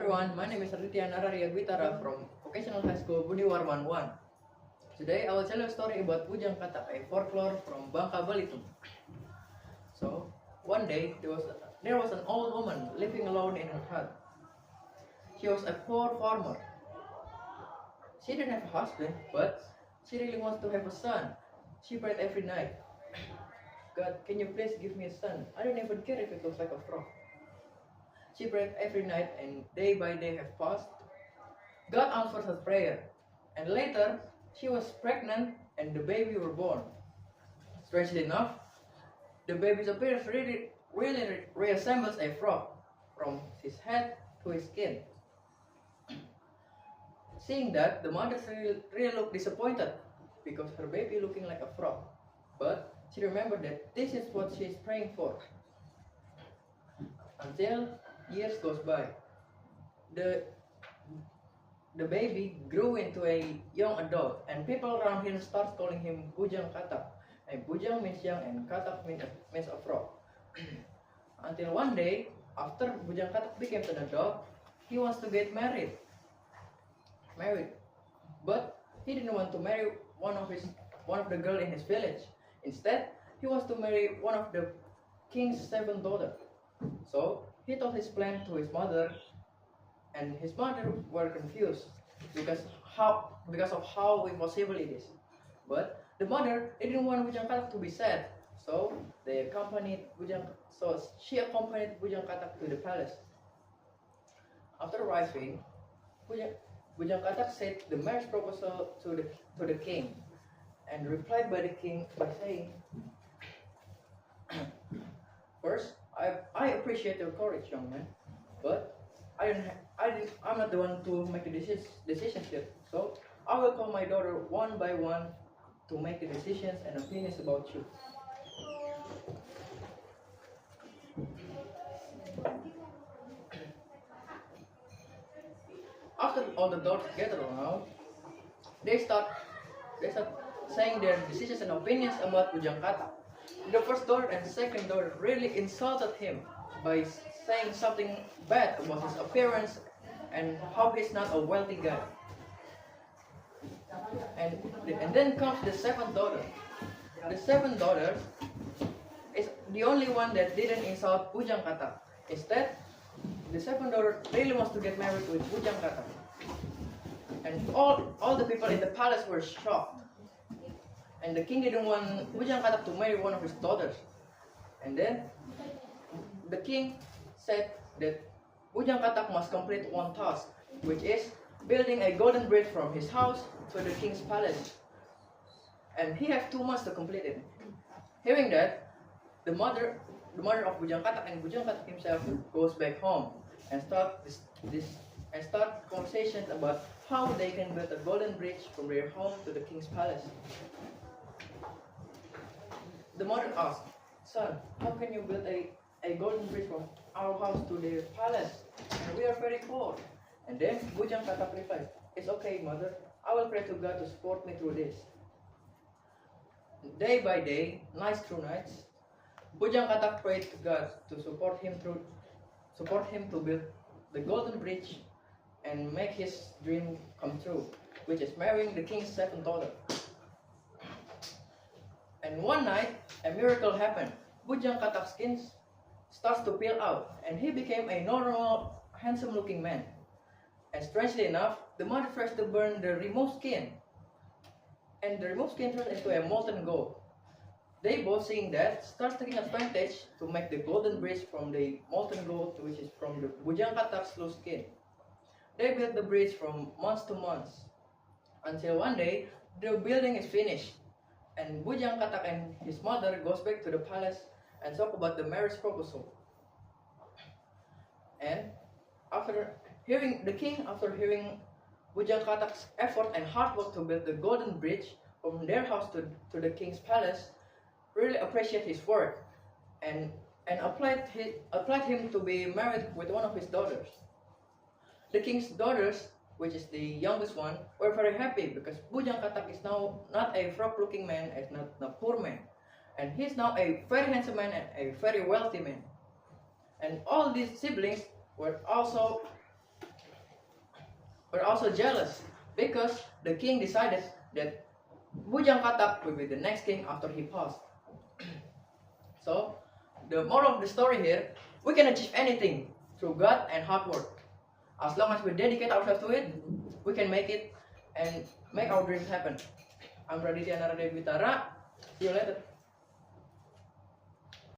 everyone, my name is Aditya Nararia Gwitara from Vocational High School Budhi Warman 1. Today I will tell you a story about Bujang Katak, a folklore from Bangka Belitung. So, one day there was an old woman living alone in her hut. She was a poor farmer. She didn't have a husband, but she really wants to have a son. She prayed every night. God, can you please give me a son? I don't even care if it looks like a frog. She prayed every night and day by day have passed. God answered her prayer. And later, she was pregnant and the baby were born. Strangely enough, the baby's appearance really resembles a frog, from his head to his skin. Seeing that, the mother really looked disappointed because her baby looking like a frog. But she remembered that this is what she is praying for. Until years goes by, the baby grew into a young adult, and people around here start calling him Bujang Katak. And Bujang means young, and Katak means a frog. Until one day, after Bujang Katak became an adult, he wants to get married. But he didn't want to marry one of the girl in his village. Instead, he wants to marry one of the king's 7 daughters. So he told his plan to his mother, and his mother were confused because of how impossible it is. But the mother didn't want Bujang Katak to be sad, so she accompanied Bujang Katak to the palace. After arriving, Bujang Katak said the marriage proposal to the king, and replied by the king by saying, "First, I appreciate your courage, young man, but I'm not the one to make the decisions here. So I will call my daughter one by one to make the decisions and opinions about you." After all the daughters gather around, they start saying their decisions and opinions about Bujang Katak. The first daughter and second daughter really insulted him by saying something bad about his appearance and how he's not a wealthy guy. And then comes the seventh daughter. The seventh daughter is the only one that didn't insult Bujang Katak. Instead, the seventh daughter really wants to get married with Bujang Katak. And all the people in the palace were shocked. And the king didn't want Bujang Katak to marry one of his daughters. And then the king said that Bujang Katak must complete one task, which is building a golden bridge from his house to the king's palace. And he has 2 months to complete it. Hearing that, the mother of Bujang Katak and Bujang Katak himself goes back home and start conversations about how they can build a golden bridge from their home to the king's palace. The mother asked, "Son, how can you build a golden bridge from our house to the palace? And we are very poor." And then Bujang Katak replied, "It's okay, mother. I will pray to God to support me through this." Day by day, nights through nights, Bujang Katak prayed to God to support him to build the golden bridge and make his dream come true, which is marrying the king's 7th daughter. And one night, a miracle happened. Bujang Katak's skin starts to peel out, and he became a normal, handsome-looking man. And strangely enough, the mother tries to burn the removed skin, and the removed skin turns into a molten gold. They both, seeing that, start taking advantage to make the golden bridge from the molten gold, which is from the Bujang Katak's loose skin. They built the bridge from months to months, until one day, the building is finished. And Bujang Katak and his mother goes back to the palace and talk about the marriage proposal. And after hearing Bujang Katak's effort and hard work to build the golden bridge from their house to the king's palace, really appreciate his work and applied him to be married with one of his daughters. The king's daughters, which is the youngest one, were very happy because Bujang Katak is now not a frog-looking man, is not a poor man, and he's now a very handsome man and a very wealthy man. And all these siblings were also were also jealous because the king decided that Bujang Katak will be the next king after he passed. So, the moral of the story here, we can achieve anything through God and hard work. As long as we dedicate ourselves to it, we can make it and make our dreams happen. I'm Raditya Naradevitara. See you later.